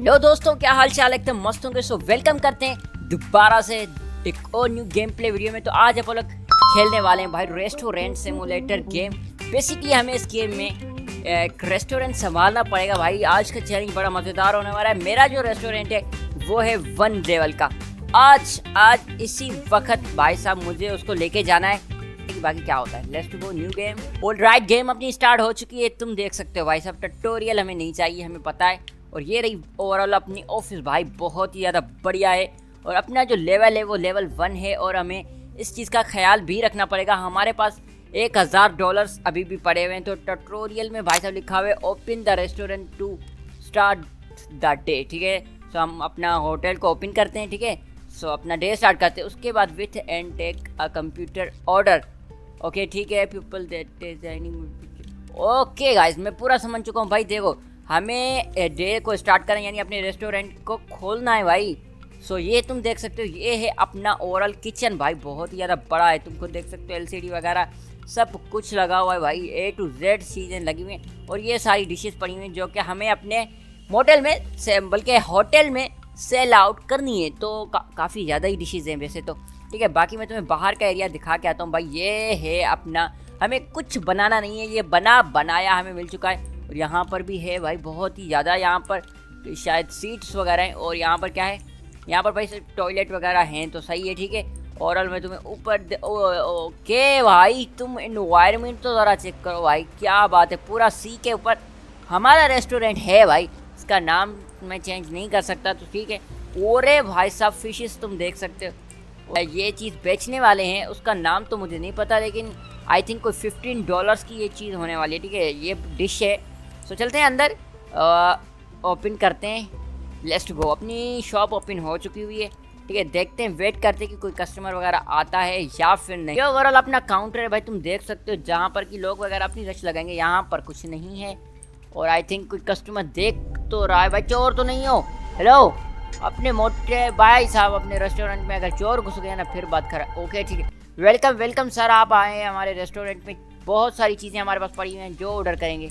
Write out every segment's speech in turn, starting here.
लो दोस्तों, क्या हाल चाल, एकदम मस्त होंगे। सो वेलकम करते हैं दोबारा से एक और न्यू गेम प्ले वीडियो में। तो आज आप लोग खेलने वाले हैं भाई रेस्टोरेंट सिमुलेटर गेम। बेसिकली हमें इस गेम में एक रेस्टोरेंट संभालना पड़ेगा भाई। आज का चैलेंज बड़ा मज़ेदार होने वाला है। मेरा जो रेस्टोरेंट है वो है 1 लेवल का। आज इसी वक्त भाई साहब मुझे उसको लेके जाना है। बाकी क्या होता है, let's go new game. Alright, game अपनी स्टार्ट हो चुकी है। तुम देख सकते हो भाई साहब, ट्यूटोरियल हमें नहीं चाहिए, हमें पता है। और ये रही ओवरऑल अपनी ऑफिस भाई, बहुत ही ज़्यादा बढ़िया है। और अपना जो लेवल है वो लेवल 1 है। और हमें इस चीज़ का ख्याल भी रखना पड़ेगा, हमारे पास $1000 अभी भी पड़े हुए हैं। तो ट्यूटोरियल में भाई साहब लिखा हुआ है open the restaurant to start the day. ठीक है, सो हम अपना होटल को ओपन करते हैं। ठीक है, सो अपना डे स्टार्ट करते हैं। उसके बाद with and take a computer order. Okay ठीक है, people that is okay guys, मैं पूरा समझ चुका हूँ भाई। देखो, हमें डे को स्टार्ट करें, यानी अपने रेस्टोरेंट को खोलना है भाई। सो ये तुम देख सकते हो, ये है अपना ओवरऑल किचन भाई, बहुत ही ज़्यादा बड़ा है। तुमको देख सकते हो एलसीडी वगैरह सब कुछ लगा हुआ है भाई, A to Z चीज़ें लगी हुई हैं। और ये सारी डिशेस पड़ी हुई हैं जो कि हमें अपने मोटेल में बल्कि होटल में सेल आउट करनी है। तो काफ़ी ज़्यादा ही डिशेज हैं वैसे तो। ठीक है, बाकी मैं तुम्हें बाहर का एरिया दिखा के आता हूँ भाई। ये है अपना, हमें कुछ बनाना नहीं है, ये बनाया हमें मिल चुका है। और यहाँ पर भी है भाई बहुत ही ज़्यादा, यहाँ पर शायद सीट्स वगैरह हैं। और यहाँ पर क्या है, यहाँ पर भाई सिर्फ टॉयलेट वगैरह हैं, तो सही है। ठीक है, ओवरऑल मैं तुम्हें ऊपर ओके भाई, तुम इन्वायरमेंट तो ज़रा चेक करो भाई, क्या बात है। पूरा सी के ऊपर हमारा रेस्टोरेंट है भाई। इसका नाम मैं चेंज नहीं कर सकता, तो ठीक है। और भाई साहब फिशेस तुम देख सकते हो, ये चीज़ बेचने वाले हैं, उसका नाम तो मुझे नहीं पता, लेकिन आई थिंक कोई $15 की ये चीज़ होने वाली है। ठीक है, ये डिश है। सो चलते हैं अंदर, ओपन करते हैं। Let's go. अपनी शॉप ओपन हो चुकी हुई है। ठीक है, देखते हैं, वेट करते हैं कि कोई कस्टमर वगैरह आता है या फिर नहीं। ये ओवरऑल अपना काउंटर है भाई, तुम देख सकते हो, जहाँ पर कि लोग वगैरह अपनी रश लगाएंगे। यहाँ पर कुछ नहीं है। और आई थिंक कोई कस्टमर देख तो रहा है भाई। चोर तो नहीं हो? हेलो, अपने मोटे भाई साहब, अपने रेस्टोरेंट में अगर चोर घुस गया ना फिर बात खराब। ओके ठीक है, वेलकम वेलकम सर, आप आए हैं हमारे रेस्टोरेंट में। बहुत सारी चीज़ें हमारे पास पड़ी हुई हैं जो ऑर्डर करेंगे।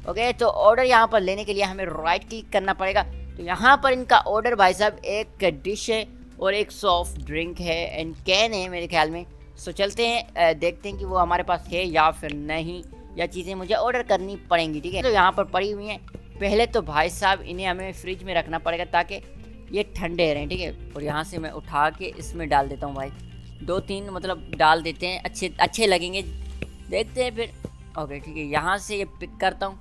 ओके, तो ऑर्डर यहाँ पर लेने के लिए हमें राइट क्लिक करना पड़ेगा। तो यहाँ पर इनका ऑर्डर भाई साहब एक डिश है और एक सॉफ्ट ड्रिंक है एंड कैन है मेरे ख्याल में। सो चलते हैं, देखते हैं कि वो हमारे पास है या फिर नहीं, या चीज़ें मुझे ऑर्डर करनी पड़ेंगी। ठीक है, तो यहाँ पर पड़ी हुई हैं। पहले तो भाई साहब इन्हें हमें फ्रिज में रखना पड़ेगा ताकि ये ठंडे रहें। ठीक है, और यहाँ से मैं उठा के इसमें डाल देता हूँ भाई। 2-3 मतलब डाल देते हैं, अच्छे लगेंगे, देखते हैं फिर। ओके ठीक है, यहाँ से ये पिक करता हूँ,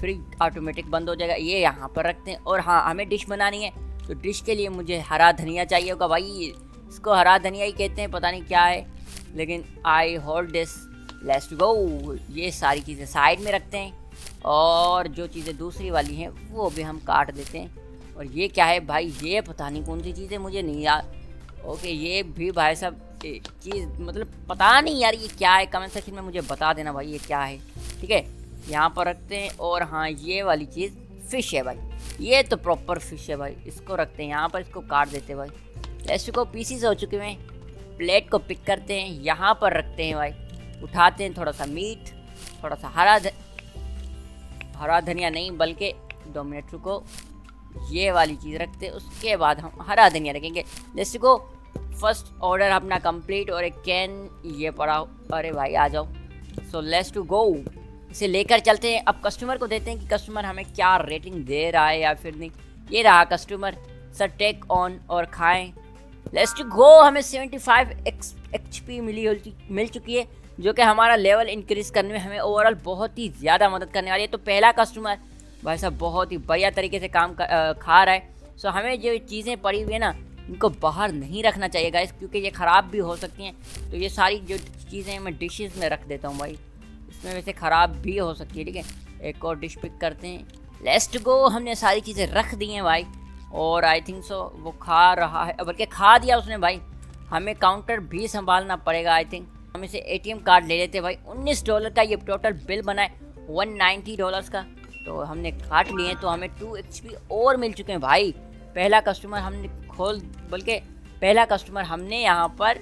फ्रिज ऑटोमेटिक बंद हो जाएगा। ये यहाँ पर रखते हैं। और हाँ, हमें डिश बनानी है, तो डिश के लिए मुझे हरा धनिया चाहिए होगा भाई। इसको हरा धनिया ही कहते हैं, पता नहीं क्या है, लेकिन I hold this. Let's go. ये सारी चीज़ें साइड में रखते हैं, और जो चीज़ें दूसरी वाली हैं वो भी हम काट देते हैं। और ये क्या है भाई, ये पता नहीं कौन सी चीज़ है, मुझे नहीं याद। ओके, ये भी भाई साहब चीज़ मतलब पता नहीं यार ये क्या है, कमेंट सेक्शन में मुझे बता देना भाई ये क्या है। ठीक है, यहाँ पर रखते हैं। और हाँ, ये वाली चीज़ फ़िश है भाई, ये तो प्रॉपर फ़िश है भाई, इसको रखते हैं यहाँ पर, इसको काट देते हैं भाई। रेस्ट को पीसीस हो चुके हैं। प्लेट को पिक करते हैं, यहाँ पर रखते हैं भाई, उठाते हैं थोड़ा सा मीट, थोड़ा सा हरा धनिया नहीं बल्कि 2 मिनट रुको, ये वाली चीज़ रखते हैं। उसके बाद हम हरा धनिया रखेंगे। जैसे को फर्स्ट ऑर्डर अपना कंप्लीट। और एक कैन ये पड़ा, अरे भाई आ जाओ। सो लेट्स टू गो, इसे लेकर चलते हैं। अब कस्टमर को देते हैं कि कस्टमर हमें क्या रेटिंग दे रहा है या फिर नहीं। ये रहा कस्टमर, सर टेक ऑन और खाएं। Let's to go. हमें 75 HP मिल चुकी है, जो कि हमारा लेवल इंक्रीज़ करने में हमें ओवरऑल बहुत ही ज़्यादा मदद करने वाली है। तो पहला कस्टमर भाई साहब बहुत ही बढ़िया तरीके से खा रहा है। सो हमें जो चीज़ें पड़ी हुई है ना, इनको बाहर नहीं रखना चाहिए गाइस, क्योंकि ये ख़राब भी हो सकती हैं। तो ये सारी जो चीज़ें मैं डिशेस में रख देता हूँ भाई, इसमें वैसे ख़राब भी हो सकती है। ठीक है, एक और डिश पिक करते हैं। Let's go. हमने सारी चीज़ें रख दी हैं भाई, और आई थिंक सो वो खा रहा है, बल्कि खा दिया उसने भाई। हमें काउंटर भी संभालना पड़ेगा। आई थिंक हम इसे ATM कार्ड ले लेते हैं भाई। $19 का ये टोटल बिल बना है, $190 का। तो हमने काट लिए हैं, तो हमें 2 HP और मिल चुके हैं भाई। पहला कस्टमर हमने यहाँ पर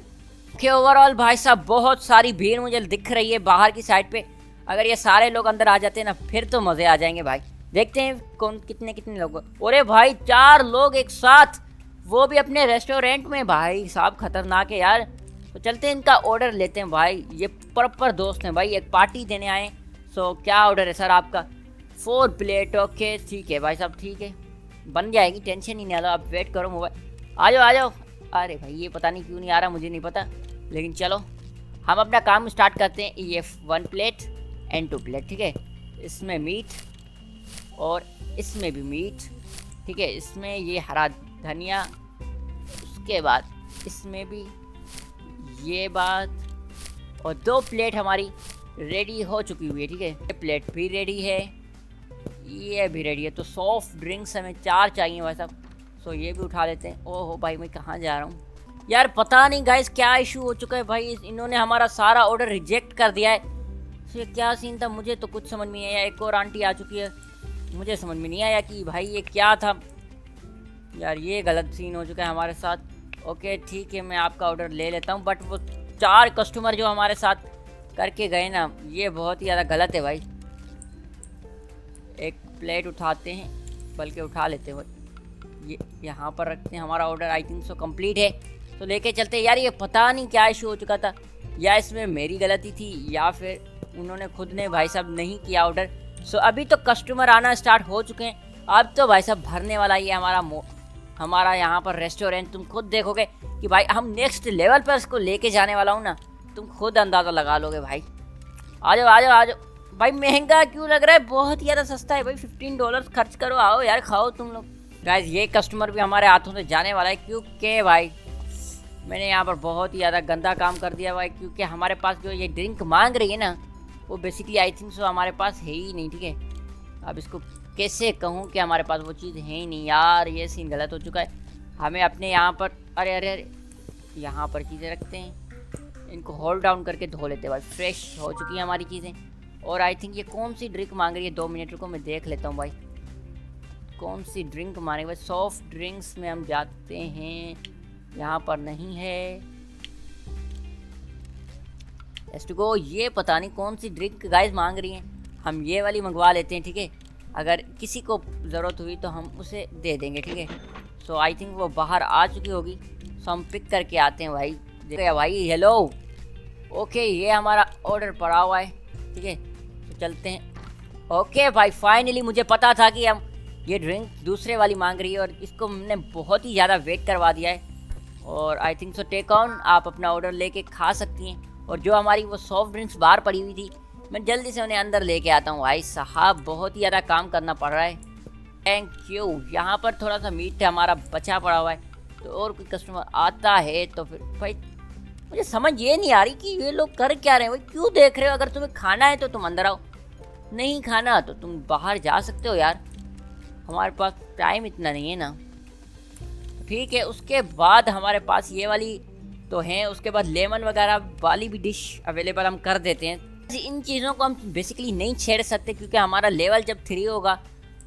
के ओवरऑल भाई साहब बहुत सारी भीड़ मुझे दिख रही है बाहर की साइड पे। अगर ये सारे लोग अंदर आ जाते हैं ना फिर तो मज़े आ जाएंगे भाई। देखते हैं कौन कितने कितने लोग। अरे भाई 4 लोग एक साथ, वो भी अपने रेस्टोरेंट में, भाई साहब खतरनाक है यार। तो चलते हैं इनका ऑर्डर लेते हैं भाई, ये प्रॉपर दोस्त हैं भाई, एक पार्टी देने आए। सो क्या ऑर्डर है सर आपका? 4 प्लेट। ओके ठीक है भाई साहब, ठीक है बन जाएगी, टेंशन ही नहीं लो, आप वेट करो मोबाइल। आ जाओ आ जाओ। अरे भाई ये पता नहीं क्यों नहीं आ रहा, मुझे नहीं पता, लेकिन चलो हम अपना काम स्टार्ट करते हैं। ये 1 प्लेट एंड 2 प्लेट, ठीक है। इसमें मीट और इसमें भी मीट, ठीक है। इसमें ये हरा धनिया, उसके बाद इसमें भी ये बात, और 2 प्लेट हमारी रेडी हो चुकी हुई है, ठीक है। ये प्लेट भी रेडी है, ये भी रेडी है। तो सॉफ्ट ड्रिंक्स हमें 4 चाहिए भाई साहब। सो ये भी उठा लेते हैं। ओहो भाई मैं कहाँ जा रहा हूँ यार, पता नहीं गाइस क्या इशू हो चुका है भाई, इन्होंने हमारा सारा ऑर्डर रिजेक्ट कर दिया है। तो ये क्या सीन था, मुझे तो कुछ समझ में नहीं आया। एक और आंटी आ चुकी है, मुझे समझ में नहीं आया कि भाई ये क्या था यार, ये गलत सीन हो चुका है हमारे साथ। ओके ठीक है मैं आपका ऑर्डर ले लेता हूँ, बट वो 4 कस्टमर जो हमारे साथ करके गए ना, ये बहुत ही ज़्यादा गलत है भाई। एक प्लेट उठाते हैं, बल्कि उठा लेते हैं भाई, ये यहाँ पर रखते हैं। हमारा ऑर्डर आई थिंक सो कंप्लीट है, तो लेके चलते हैं। यार ये पता नहीं क्या इशू हो चुका था, या इसमें मेरी गलती थी या फिर उन्होंने खुद ने भाई साहब नहीं किया ऑर्डर। सो अभी तो कस्टमर आना स्टार्ट हो चुके हैं, अब तो भाई साहब भरने वाला ही है हमारा यहाँ पर रेस्टोरेंट। तुम खुद देखोगे कि भाई हम नेक्स्ट लेवल पर इसको लेके जाने वाला हूँ ना, तुम खुद अंदाज़ा लगा लोगे भाई। आ जाओ आ जाओ आ जाओ भाई, महंगा क्यों लग रहा है, बहुत ही ज़्यादा सस्ता है भाई। $15 खर्च करो, आओ यार खाओ तुम लोग। गाइस ये कस्टमर भी हमारे हाथों से जाने वाला है, क्योंकि भाई मैंने यहाँ पर बहुत ही ज़्यादा गंदा काम कर दिया भाई। क्योंकि हमारे पास जो ये ड्रिंक मांग रही है ना, वो बेसिकली आई थिंक सो हमारे पास है ही नहीं, ठीक है। अब इसको कैसे कहूँ कि हमारे पास वो चीज़ है ही नहीं यार, ये सीन गलत हो चुका है। हमें अपने यहाँ पर अरे अरे अरे यहाँ पर चीज़ें रखते हैं, इनको होल्ड डाउन करके धो लेते हैं भाई। फ्रेश हो चुकी हैं हमारी चीज़ें। और आई थिंक ये कौन सी ड्रिंक मांग रही है, 2 मिनट रुको मैं देख लेता हूँ भाई, कौन सी ड्रिंक मांगे भाई। सॉफ्ट ड्रिंक्स में हम जाते हैं, यहाँ पर नहीं है, लेट्स टू गो। ये पता नहीं कौन सी ड्रिंक गाइस मांग रही हैं, हम ये वाली मंगवा लेते हैं, ठीक है। अगर किसी को ज़रूरत हुई तो हम उसे दे देंगे, ठीक है। सो आई थिंक वो बाहर आ चुकी होगी, सो हम पिक करके आते हैं भाई। देखो भाई हेलो, ओके ये हमारा ऑर्डर पड़ा हुआ है, ठीक है। तो चलते हैं। ओके भाई फाइनली मुझे पता था कि हम ये ड्रिंक दूसरे वाली मांग रही है, और इसको हमने बहुत ही ज़्यादा वेट करवा दिया है। और I think so take on, आप अपना ऑर्डर लेके खा सकती हैं। और जो हमारी वो सॉफ्ट ड्रिंक्स बाहर पड़ी हुई थी, मैं जल्दी से उन्हें अंदर लेके आता हूँ। भाई साहब बहुत ही ज़्यादा काम करना पड़ रहा है, थैंक यू। यहाँ पर थोड़ा सा मीट हमारा बचा पड़ा हुआ है, तो और कोई कस्टमर आता है तो फिर भाई मुझे समझ ये नहीं आ रही कि ये लोग कर क्या रहे हैं भाई, क्यों देख रहे हो। अगर तुम्हें खाना है तो तुम अंदर आओ, नहीं खाना तो तुम बाहर जा सकते हो यार, हमारे पास टाइम इतना नहीं है ना, ठीक है। उसके बाद हमारे पास ये वाली तो हैं, उसके बाद लेमन वगैरह वाली भी डिश अवेलेबल हम कर देते हैं। इन चीज़ों को हम बेसिकली नहीं छेड़ सकते, क्योंकि हमारा लेवल जब 3 होगा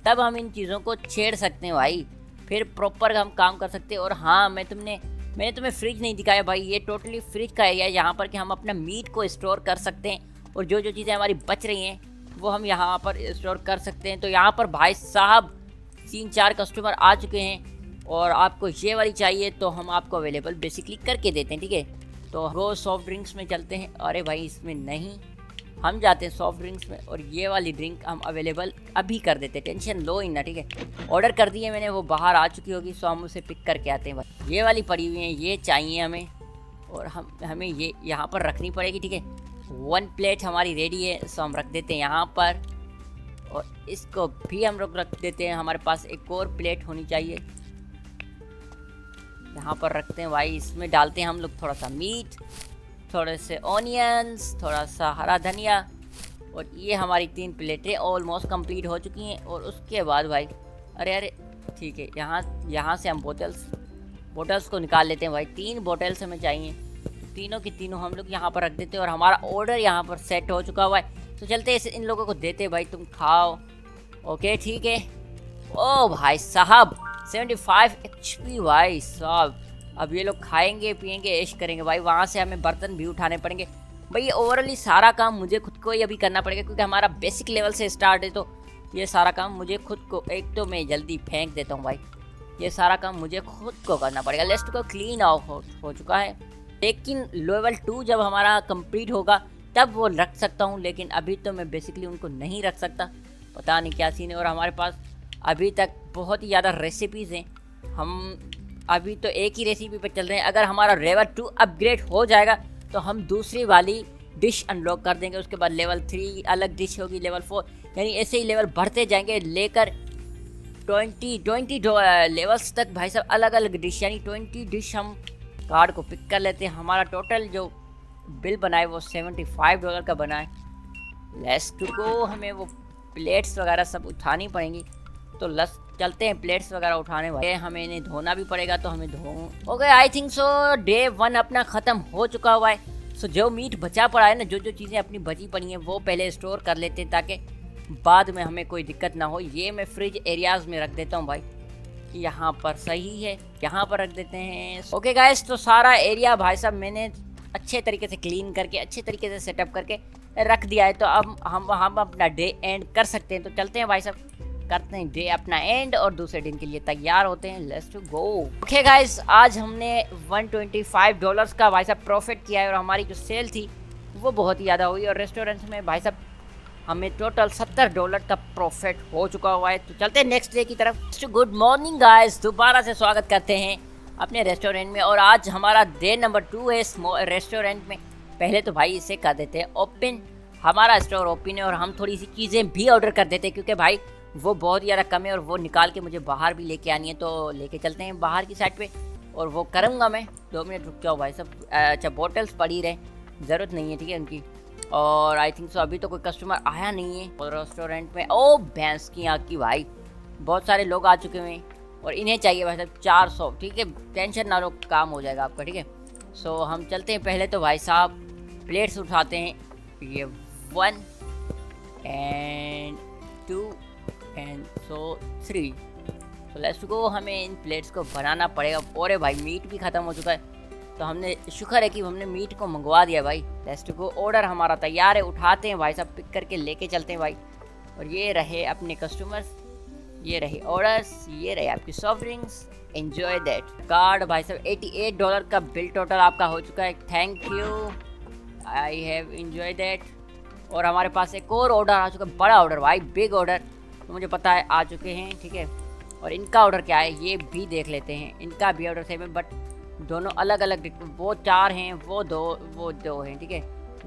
तब हम इन चीज़ों को छेड़ सकते हैं भाई, फिर प्रॉपर हम काम कर सकते हैं। और हाँ मैंने तुम्हें फ्रिज नहीं दिखाया भाई, ये टोटली फ्रिज का एरिया है यहाँ पर, कि हम अपना मीट को स्टोर कर सकते हैं, और जो जो चीज़ें हमारी बच रही हैं वो हम यहाँ पर स्टोर कर सकते हैं। तो यहाँ पर भाई साहब 3-4 कस्टमर आ चुके हैं, और आपको ये वाली चाहिए तो हम आपको अवेलेबल बेसिकली करके देते हैं, ठीक है। तो वो सॉफ्ट ड्रिंक्स में चलते हैं। अरे भाई इसमें नहीं, हम जाते हैं सॉफ्ट ड्रिंक्स में, और ये वाली ड्रिंक हम अवेलेबल अभी कर देते हैं, टेंशन लो ही ना, ठीक है। ऑर्डर कर दिए मैंने, वो बाहर आ चुकी होगी, सो हम उसे पिक करके आते हैं भाई। ये वाली पड़ी हुई है, ये चाहिए हमें, और हमें ये यहाँ पर रखनी पड़ेगी, ठीक है। 1 प्लेट हमारी रेडी है, सो हम रख देते हैं यहाँ पर, और इसको भी हम लोग रख देते हैं। हमारे पास एक और प्लेट होनी चाहिए, यहाँ पर रखते हैं भाई। इसमें डालते हैं हम लोग थोड़ा सा मीट, थोड़े से ऑनियंस, थोड़ा सा हरा धनिया, और ये हमारी 3 प्लेटें ऑलमोस्ट कंप्लीट हो चुकी हैं। और उसके बाद भाई अरे अरे ठीक है, यहाँ से हम बोटल्स को निकाल लेते हैं भाई। 3 बोटल्स हमें चाहिए, तीनों की तीनों हम लोग यहाँ पर रख देते हैं, और हमारा ऑर्डर यहाँ पर सेट हो चुका हुआ है। तो चलते हैं इन लोगों को देते भाई, तुम खाओ। ओके ठीक है। ओ भाई साहब 75 HP भाई साहब, अब ये लोग खाएंगे पिएंगे ऐश करेंगे भाई। वहाँ से हमें बर्तन भी उठाने पड़ेंगे भाई। ये ओवरऑली सारा काम मुझे खुद को ही अभी करना पड़ेगा, क्योंकि हमारा बेसिक लेवल से स्टार्ट है, तो ये सारा काम मुझे खुद को, एक तो मैं जल्दी फेंक देता हूँ भाई, ये सारा काम मुझे खुद को करना पड़ेगा। लिस्ट को क्लीन ऑफ हो चुका है, लेकिन लेवल 2 जब हमारा कंप्लीट होगा तब वो रख सकता हूँ, लेकिन अभी तो मैं बेसिकली उनको नहीं रख सकता, पता नहीं क्या सीन है। और हमारे पास अभी तक बहुत ही ज़्यादा रेसिपीज़ हैं, हम अभी तो एक ही रेसिपी पे चल रहे हैं। अगर हमारा लेवल 2 अपग्रेड हो जाएगा तो हम दूसरी वाली डिश अनलॉक कर देंगे, उसके बाद लेवल 3 अलग डिश होगी, लेवल 4, यानी ऐसे ही लेवल बढ़ते जाएंगे लेकर 20 लेवल्स तक भाई साहब, अलग अलग डिश, यानी 20 डिश हम कार्ड को पिक कर लेते हैं। हमारा टोटल जो बिल बनाए वो $75 का बना है। लेट्स गो, हमें वो प्लेट्स वगैरह सब उठानी पड़ेंगी, तो चलते हैं प्लेट्स वगैरह उठाने वाले। हमें इन्हें धोना भी पड़ेगा, तो हमें ओके, आई थिंक सो डे 1 अपना ख़त्म हो चुका हुआ है। सो जो मीट बचा पड़ा है ना, जो चीज़ें अपनी बची पड़ी हैं वो पहले स्टोर कर लेते हैं ताकि बाद में हमें कोई दिक्कत ना हो। ये मैं फ्रिज एरियाज़ में रख देता हूँ भाई, यहाँ पर सही है, यहाँ पर रख देते हैं। ओके गाइस, तो सारा एरिया भाई साहब मैंने अच्छे तरीके से क्लीन करके, अच्छे तरीके से सेटअप करके रख दिया है। तो अब हम अपना डे एंड कर सकते हैं, तो चलते हैं भाई साहब, करते हैं डे अपना एंड और दूसरे दिन के लिए तैयार होते हैं। Let's to go. Okay guys, आज हमने $125 का भाई साहब प्रॉफिट किया है, और हमारी जो सेल थी वो बहुत ही ज़्यादा हुई, और रेस्टोरेंट में भाई साहब हमें टोटल $70 का प्रॉफिट हो चुका हुआ है। तो चलते हैं नेक्स्ट डे की तरफ। गुड मॉर्निंग गाइस, दोबारा से स्वागत करते हैं अपने रेस्टोरेंट में, और आज हमारा डे नंबर 2 है इस रेस्टोरेंट में। पहले तो भाई इसे कर देते हैं ओपन, हमारा स्टोर ओपन है, और हम थोड़ी सी चीज़ें भी ऑर्डर कर देते हैं क्योंकि भाई वो बहुत ज़्यादा कम है, और वो निकाल के मुझे बाहर भी लेके आनी है। तो लेके चलते हैं बाहर की साइड पे, और वो करूँगा मैं। 2 मिनट रुक जाओ भाई सब। अच्छा, बोटल्स पड़ी रहे, ज़रूरत नहीं है, ठीक है उनकी। और आई थिंक सो अभी तो कोई कस्टमर आया नहीं है और रेस्टोरेंट में। ओ भैंस की आँख की भाई, बहुत सारे लोग आ चुके हैं, और इन्हें चाहिए भाई साहब 400, ठीक है, टेंशन ना लो, काम हो जाएगा आपका, ठीक है। सो हम चलते हैं पहले तो भाई साहब प्लेट्स उठाते हैं, ये 1 and 2 and 3। तो लेट्स गो, हमें इन प्लेट्स को बनाना पड़ेगा। और भाई मीट भी ख़त्म हो चुका है, तो हमने शुक्र है कि हमने मीट को मंगवा दिया भाई। लेट्स गो, ऑर्डर हमारा तैयार है, उठाते हैं भाई साहब, पिक करके लेके चलते हैं भाई। और ये रहे अपने कस्टमर्स, ये रहे ऑर्डर्स, ये रहे आपकी soft drinks, enjoy that. Card भाई साहब $88 का बिल टोटल आपका हो चुका है, thank you, I have enjoy that. और हमारे पास एक और ऑर्डर आ चुका है, बड़ा ऑर्डर भाई, बिग ऑर्डर, तो मुझे पता है आ चुके हैं, ठीक है। और इनका ऑर्डर क्या है ये भी देख लेते हैं। इनका भी ऑर्डर सेम है, बट दोनों अलग अलग, वो 4 हैं, वो दो हैं, ठीक है।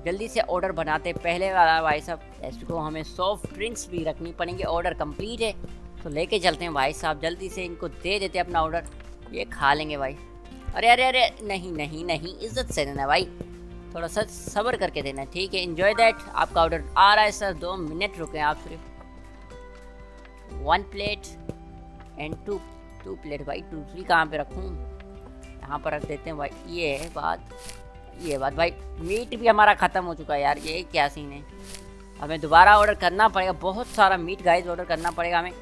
जल्दी से ऑर्डर बनाते पहले वाला भाई साहब। इसको हमें सॉफ्ट ड्रिंक्स भी रखनी पड़ेंगी, ऑर्डर कंप्लीट है, तो लेके चलते हैं भाई साहब, जल्दी से इनको दे देते हैं अपना ऑर्डर, ये खा लेंगे भाई। अरे अरे अरे, नहीं नहीं नहीं, इज्जत से देना भाई, थोड़ा सा सब्र करके देना, ठीक है। एंजॉय दैट, आपका ऑर्डर आ रहा है सर, 2 मिनट रुके आप सिर्फ। 1 प्लेट एंड 2 प्लेट भाई, दूसरी कहाँ पे रखूँ, यहाँ पर रख देते हैं भाई। ये बात भाई, मीट भी हमारा ख़त्म हो चुका है यार, ये क्या सीन है। हमें दोबारा ऑर्डर करना पड़ेगा, बहुत सारा मीट गाइस ऑर्डर करना पड़ेगा हमें,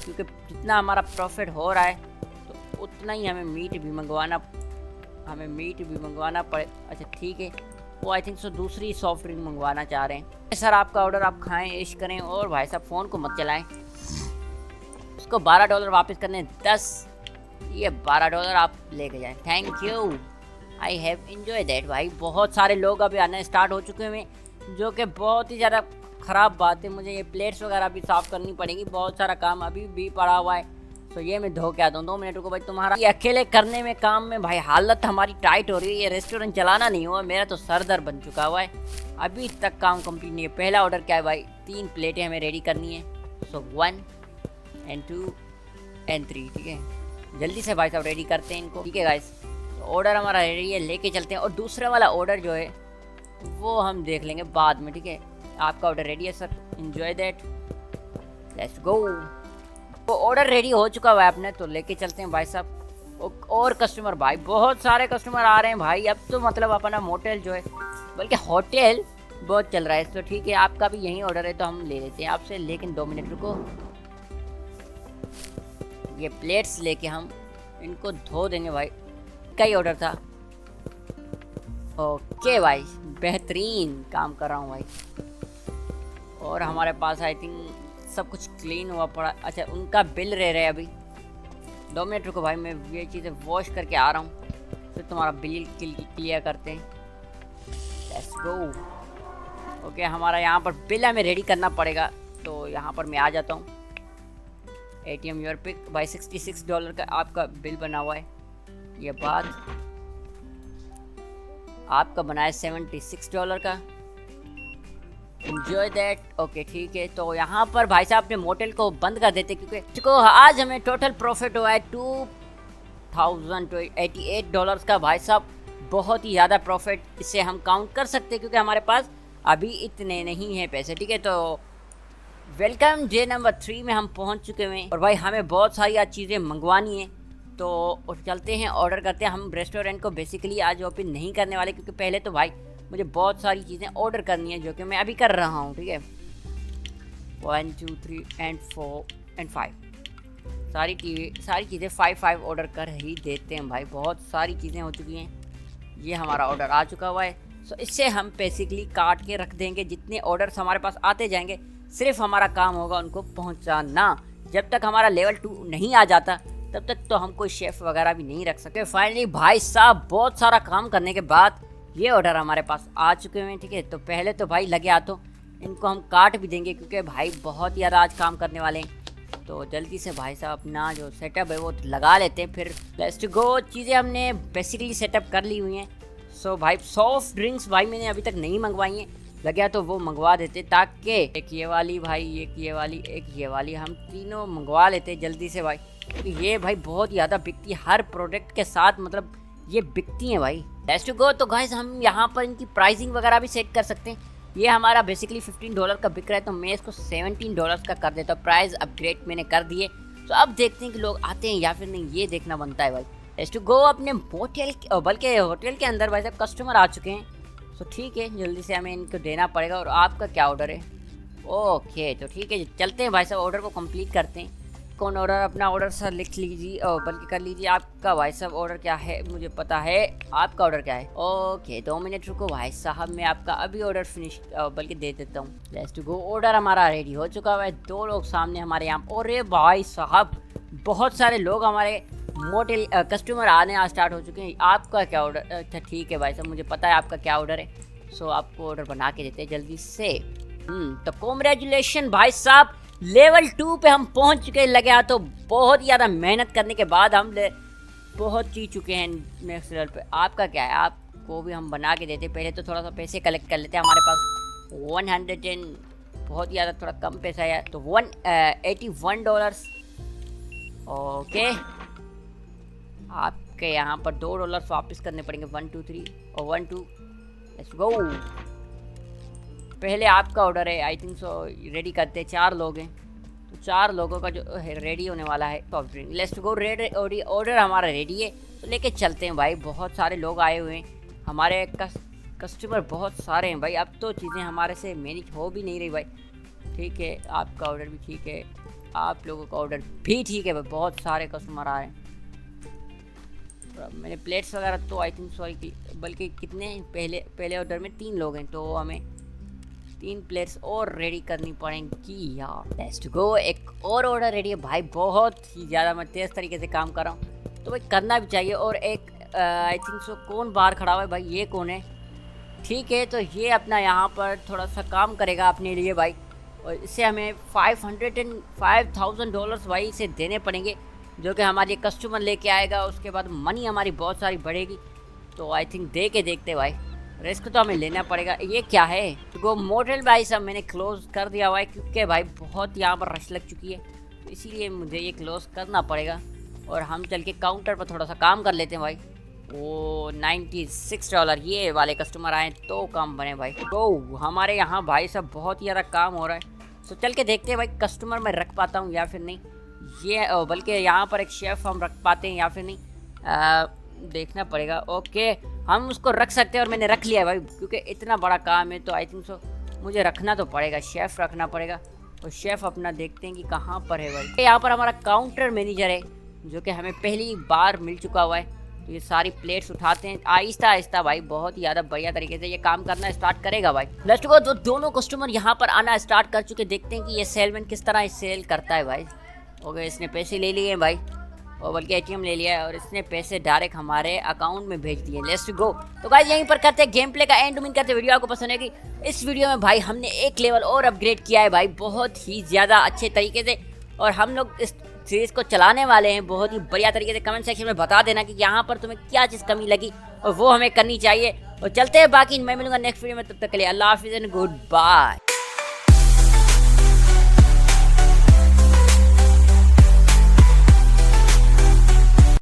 क्योंकि जितना हमारा प्रॉफिट हो रहा है तो उतना ही हमें मीट भी मंगवाना पड़े। अच्छा ठीक है, वो आई थिंक सो दूसरी सॉफ्ट ड्रिंक मंगवाना चाह रहे हैं। सर आपका ऑर्डर, आप खाएं, ऐश करें, और भाई साहब फ़ोन को मत चलाएं। उसको $12 वापस करने, 10, ये $12 आप लेके जाएं, thank you, I have enjoy that. भाई बहुत सारे लोग अभी आना स्टार्ट हो चुके हैं, जो कि बहुत ही ज़्यादा ख़राब बात है। मुझे ये प्लेट्स वगैरह भी साफ़ करनी पड़ेगी, बहुत सारा काम अभी भी पड़ा हुआ है, तो ये मैं धो के आता हूँ। 2 मिनट को भाई, तुम्हारा ये अकेले करने में काम में भाई हालत हमारी टाइट हो रही है। ये रेस्टोरेंट चलाना नहीं हुआ, मेरा तो सर दर्द बन चुका हुआ है, अभी तक काम कंप्लीट नहीं है। पहला ऑर्डर क्या है भाई, 3 प्लेटें हमें रेडी करनी है, सो 1 and 2 and 3, ठीक है। जल्दी से भाई साहब रेडी करते हैं इनको, ठीक है गाइस। तो ऑर्डर हमारा रेडी है, लेके चलते हैं। और दूसरा वाला ऑर्डर जो है वो हम देख लेंगे बाद में, ठीक है। आपका ऑर्डर रेडी है sir, enjoy that, let's go. तो ऑर्डर रेडी हो चुका हुआ है अपने, तो लेके चलते हैं भाई साहब। और कस्टमर भाई, बहुत सारे कस्टमर आ रहे हैं भाई, अब तो मतलब अपना मोटेल जो है, बल्कि होटल बहुत चल रहा है, तो ठीक है। आपका भी यही ऑर्डर है तो हम ले लेते हैं आपसे, लेकिन 2 मिनट रुको। ये प्लेट्स लेके हम इनको धो देंगे भाई, का ही ऑर्डर था। ओके भाई, बेहतरीन काम कर रहा हूँ भाई। और हमारे पास आई थिंक सब कुछ क्लीन हुआ पड़ा। अच्छा उनका बिल रह रहा है अभी। 2 मिनट रुको भाई, मैं ये चीज़ें वॉश करके आ रहा हूँ, फिर तुम्हारा बिल क्लियर करते हैं। Let's go. ओके हमारा यहाँ पर बिल हमें रेडी करना पड़ेगा, तो यहाँ पर मैं आ जाता हूँ। ATM योर पिक भाई, $66 का आपका बिल बना हुआ है। ये बात आपका बना है $76 का। Enjoy that। ओके ठीक है, तो यहाँ पर भाई साहब अपने मोटेल को बंद कर देते, क्योंकि आज हमें टोटल प्रॉफिट हुआ है $2088 का। भाई साहब बहुत ही ज़्यादा प्रॉफिट, इसे हम काउंट कर सकते हैं क्योंकि हमारे पास अभी इतने नहीं हैं पैसे। ठीक है, तो वेलकम डे नंबर 3 में हम पहुँच चुके हैं और भाई हमें बहुत सारी आज चीज़ें मंगवानी है, तो चलते हैं ऑर्डर करते हैं। हम रेस्टोरेंट को बेसिकली आज ओपन नहीं करने वाले, क्योंकि पहले तो भाई मुझे बहुत सारी चीज़ें ऑर्डर करनी है, जो कि मैं अभी कर रहा हूँ। ठीक है, 1 2 3 and 4 and 5 सारी चीज़ें 5 ऑर्डर कर ही देते हैं भाई। बहुत सारी चीज़ें हो चुकी हैं, ये हमारा ऑर्डर आ चुका हुआ है। सो इससे हम बेसिकली काट के रख देंगे। जितने ऑर्डर्स हमारे पास आते जाएंगे, सिर्फ हमारा काम होगा उनको पहुँचाना। जब तक हमारा लेवल 2 नहीं आ जाता, तब तक तो हम कोई शेफ वगैरह भी नहीं रख सकते। फाइनली भाई साहब बहुत सारा काम करने के बाद ये ऑर्डर हमारे पास आ चुके हैं। ठीक है, तो पहले तो भाई लगे हाथों इनको हम काट भी देंगे, क्योंकि भाई बहुत ज़्यादा आज काम करने वाले हैं। तो जल्दी से भाई साहब अपना जो सेटअप है वो लगा लेते हैं, फिर लेट्स गो। चीज़ें हमने बेसिकली सेटअप कर ली हुई हैं। सो भाई सॉफ्ट ड्रिंक्स भाई मैंने अभी तक नहीं मंगवाई हैं, लगे तो वो मंगवा देते, ताकि एक ये वाली भाई, एक ये वाली, एक ये वाली, हम तीनों मंगवा लेते जल्दी से भाई, क्योंकि ये भाई बहुत ज़्यादा बिकती है हर प्रोडक्ट के साथ, मतलब ये बिकती हैं भाई। Let's go. तो गाइस हम यहाँ पर इनकी प्राइसिंग वगैरह भी सेट कर सकते हैं। ये हमारा बेसिकली $15 का बिक रहा है, तो मैं इसको $17 का कर देता हूँ। प्राइस अपग्रेड मैंने कर दिए, तो अब देखते हैं कि लोग आते हैं या फिर नहीं, ये देखना बनता है भाई। Let's go. अपने होटल, बल्कि होटल के अंदर भाई साहब कस्टमर आ चुके हैं, तो ठीक है जल्दी से हमें इनको देना पड़ेगा। और आपका क्या ऑर्डर है? ओके तो ठीक है, चलते हैं भाई साहब ऑर्डर को कंप्लीट करते हैं। कौन ऑर्डर? अपना ऑर्डर सर लिख लीजिए, और बल्कि कर लीजिए। आपका भाई साहब ऑर्डर क्या है? मुझे पता है आपका ऑर्डर क्या है। ओके 2 मिनट रुको भाई साहब, मैं आपका अभी ऑर्डर फिनिश बल्कि दे देता हूँ। Let's go. ऑर्डर हमारा रेडी हो चुका है। 2 लोग सामने हमारे यहाँ। अरे भाई साहब बहुत सारे लोग हमारे मोटेल कस्टमर आने स्टार्ट हो चुके हैं। आपका क्या ऑर्डर? अच्छा ठीक है भाई साहब, मुझे पता है आपका क्या ऑर्डर है। सो आपको ऑर्डर बना के देते हैं जल्दी से। तो कॉन्ग्रेचुलेशन भाई साहब, लेवल 2 पे हम पहुंच चुके। लगे तो बहुत ज़्यादा मेहनत करने के बाद हम पहुंच ही चुके हैं नेक्स्ट लेवल पे। आपका क्या है? आपको भी हम बना के देते। पहले तो थोड़ा सा पैसे कलेक्ट कर लेते हैं। हमारे पास 110 बहुत ज़्यादा थोड़ा कम पैसा है, तो $181। ओके आपके यहाँ पर $2 वापस करने पड़ेंगे। 1 2 3 और 1 2। Let's go. पहले आपका ऑर्डर है, आई थिंक सो रेडी करते हैं। 4 लोग हैं, तो 4 लोगों का जो है रेडी होने वाला है soft drink. Let's go. Order हमारा रेडी है, तो लेके चलते हैं भाई। बहुत सारे लोग आए हुए हैं, हमारे कस्टमर बहुत सारे हैं भाई। अब तो चीज़ें हमारे से मैनेज हो भी नहीं रही भाई। ठीक है, आपका ऑर्डर भी ठीक है, आप लोगों का ऑर्डर भी ठीक है भाई। बहुत सारे कस्टमर आ रहे हैं। मैंने प्लेट्स वगैरह तो आई थिंक सॉरी, बल्कि कितने पहले ऑर्डर में 3 लोग हैं, तो हमें 3 प्लेट्स और रेडी करनी पड़ेंगी यार। Let's go. एक और ऑर्डर रेडी है भाई। बहुत ही ज़्यादा मैं तेज़ तरीके से काम कर रहा हूँ, तो भाई करना भी चाहिए। और एक आई थिंक सो कौन बाहर खड़ा हुआ है भाई? ये कौन है? ठीक है, तो ये अपना यहाँ पर थोड़ा सा काम करेगा अपने लिए भाई, और इससे हमें $5,000 भाई इसे देने पड़ेंगे, जो कि हमारे कस्टमर लेके आएगा। उसके बाद मनी हमारी बहुत सारी बढ़ेगी, तो आई थिंक दे के देखते भाई। रिस्क तो हमें लेना पड़ेगा। ये क्या है? तो मोटेल भाई साहब मैंने क्लोज कर दिया हुआ है, क्योंकि भाई बहुत यहाँ पर रश लग चुकी है, तो इसीलिए मुझे ये क्लोज करना पड़ेगा। और हम चल के काउंटर पर थोड़ा सा काम कर लेते हैं भाई। वो $96 ये वाले कस्टमर आए तो काम बने भाई। तो हमारे यहाँ भाई साहब बहुत ही ज़्यादा काम हो रहा है, तो चल के देखते हैं भाई कस्टमर मैं रख पाता हूँ या फिर नहीं। ये बल्कि यहाँ पर एक शेफ़ हम रख पाते हैं या फिर नहीं, देखना पड़ेगा। ओके हम उसको रख सकते हैं, और मैंने रख लिया है भाई, क्योंकि इतना बड़ा काम है, तो आई थिंक सो मुझे रखना तो पड़ेगा, शेफ़ रखना पड़ेगा। और शेफ़ अपना देखते हैं कि कहाँ पर है भाई। यहाँ पर हमारा काउंटर मैनेजर है, जो कि हमें पहली बार मिल चुका हुआ है। तो ये सारी प्लेट्स उठाते हैं आहिस्ता आहिस्ता भाई, बहुत ही ज़्यादा बढ़िया तरीके से ये काम करना स्टार्ट करेगा भाई। Let's go. तो दोनों कस्टमर यहाँ पर आना स्टार्ट कर चुके, देखते हैं कि ये सेलमैन किस तरह सेल करता है भाई। ओके, इसने पैसे ले लिए भाई, और बल्कि एटीएम ले लिया है और इसने पैसे डायरेक्ट हमारे अकाउंट में भेज दिए। Let's go. तो गाइस यहीं पर करते हैं गेम प्ले का एंड। उम्मीद करते हैं वीडियो आपको पसंद आएगी। इस वीडियो में भाई हमने एक लेवल और अपग्रेड किया है भाई, बहुत ही ज़्यादा अच्छे तरीके से, और हम लोग इस सीरीज को चलाने वाले हैं बहुत ही बढ़िया तरीके से। कमेंट सेक्शन में बता देना कि यहाँ पर तुम्हें क्या चीज़ कमी लगी और वो हमें करनी चाहिए। और चलते हैं बाकी, मैं मिलूंगा नेक्स्ट वीडियो में, तब तक के लिए अल्लाह हाफिज़ एंड गुड बाय।